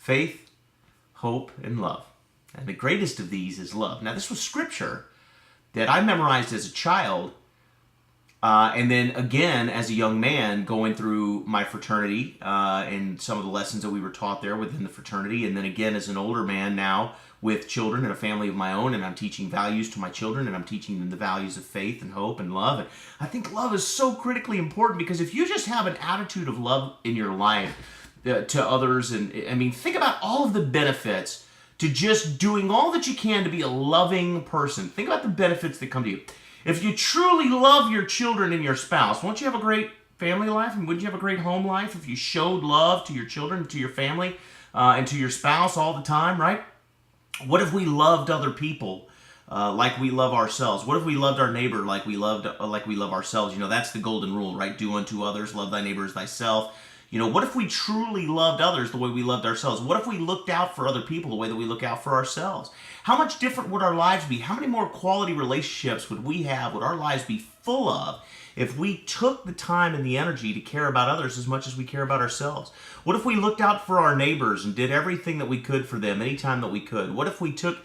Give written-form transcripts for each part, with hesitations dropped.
faith, hope, and love. And the greatest of these is love. Now, this was scripture that I memorized as a child, and then again as a young man going through my fraternity and some of the lessons that we were taught there within the fraternity, and then again as an older man now with children and a family of my own, and I'm teaching values to my children, and I'm teaching them the values of faith and hope and love. And I think love is so critically important, because if you just have an attitude of love in your life to others, and I mean, think about all of the benefits to just doing all that you can to be a loving person. Think about the benefits that come to you. If you truly love your children and your spouse, won't you have a great family life? And wouldn't you have a great home life if you showed love to your children, to your family, and to your spouse all the time, right? What if we loved other people like we love ourselves? What if we loved our neighbor like we love ourselves? You know, that's the golden rule, right? Do unto others, love thy neighbor as thyself. You know, what if we truly loved others the way we loved ourselves? What if we looked out for other people the way that we look out for ourselves? How much different would our lives be? How many more quality relationships would we have, would our lives be full of, if we took the time and the energy to care about others as much as we care about ourselves? What if we looked out for our neighbors and did everything that we could for them anytime that we could? What if we took,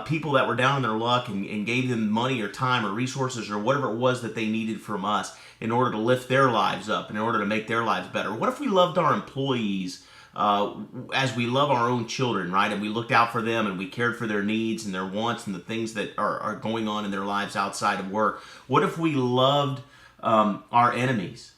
people that were down on their luck and gave them money or time or resources or whatever it was that they needed from us in order to lift their lives up and in order to make their lives better? What if we loved our employees as we love our own children, right? And we looked out for them and we cared for their needs and their wants and the things that are going on in their lives outside of work? What if we loved our enemies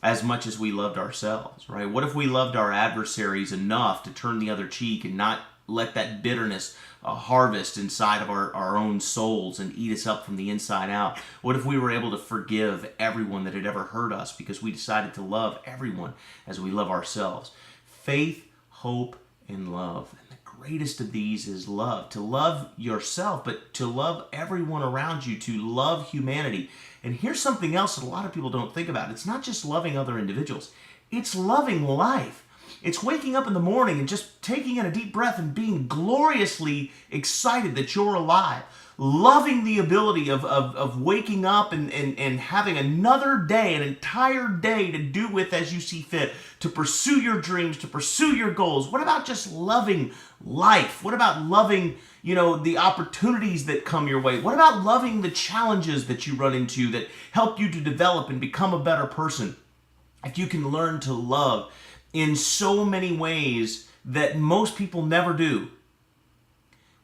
as much as we loved ourselves, right? What if we loved our adversaries enough to turn the other cheek and not let that bitterness harvest inside of our own souls and eat us up from the inside out? What if we were able to forgive everyone that had ever hurt us because we decided to love everyone as we love ourselves? Faith, hope, and love. And the greatest of these is love. To love yourself, but to love everyone around you, to love humanity. And here's something else that a lot of people don't think about. It's not just loving other individuals. It's loving life. It's waking up in the morning and just taking in a deep breath and being gloriously excited that you're alive. Loving the ability of waking up and having another day, an entire day to do with as you see fit, to pursue your dreams, to pursue your goals. What about just loving life? What about loving, the opportunities that come your way? What about loving the challenges that you run into that help you to develop and become a better person? If you can learn to love in so many ways that most people never do,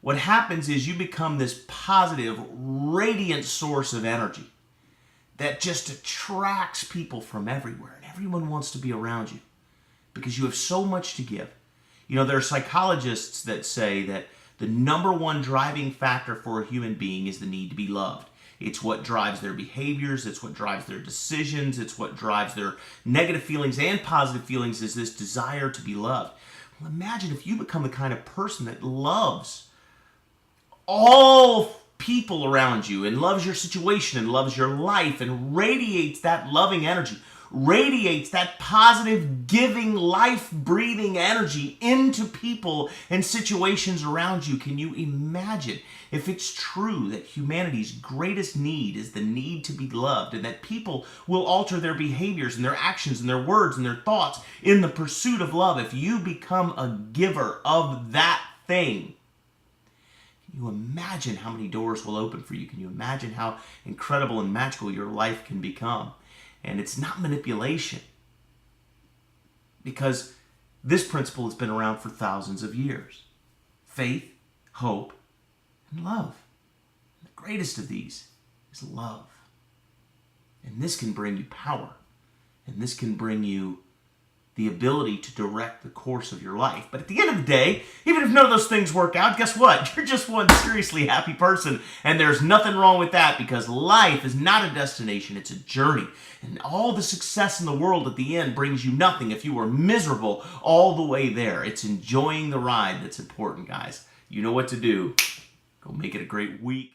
what happens is you become this positive, radiant source of energy that just attracts people from everywhere, and everyone wants to be around you because you have so much to give. There are psychologists that say that the number one driving factor for a human being is the need to be loved. It's what drives their behaviors. It's what drives their decisions. It's what drives their negative feelings and positive feelings, is this desire to be loved. Well, imagine if you become the kind of person that loves all people around you and loves your situation and loves your life and radiates that loving energy, radiates that positive, giving, life-breathing energy into people and situations around you. Can you imagine if it's true that humanity's greatest need is the need to be loved, and that people will alter their behaviors and their actions and their words and their thoughts in the pursuit of love? If you become a giver of that thing, can you imagine how many doors will open for you? Can you imagine how incredible and magical your life can become? And it's not manipulation, because this principle has been around for thousands of years. Faith, hope, and love. And the greatest of these is love. And this can bring you power. And this can bring you the ability to direct the course of your life. But at the end of the day, even if none of those things work out, guess what? You're just one seriously happy person. And there's nothing wrong with that, because life is not a destination, it's a journey. And all the success in the world at the end brings you nothing if you are miserable all the way there. It's enjoying the ride that's important, guys. You know what to do. Go make it a great week.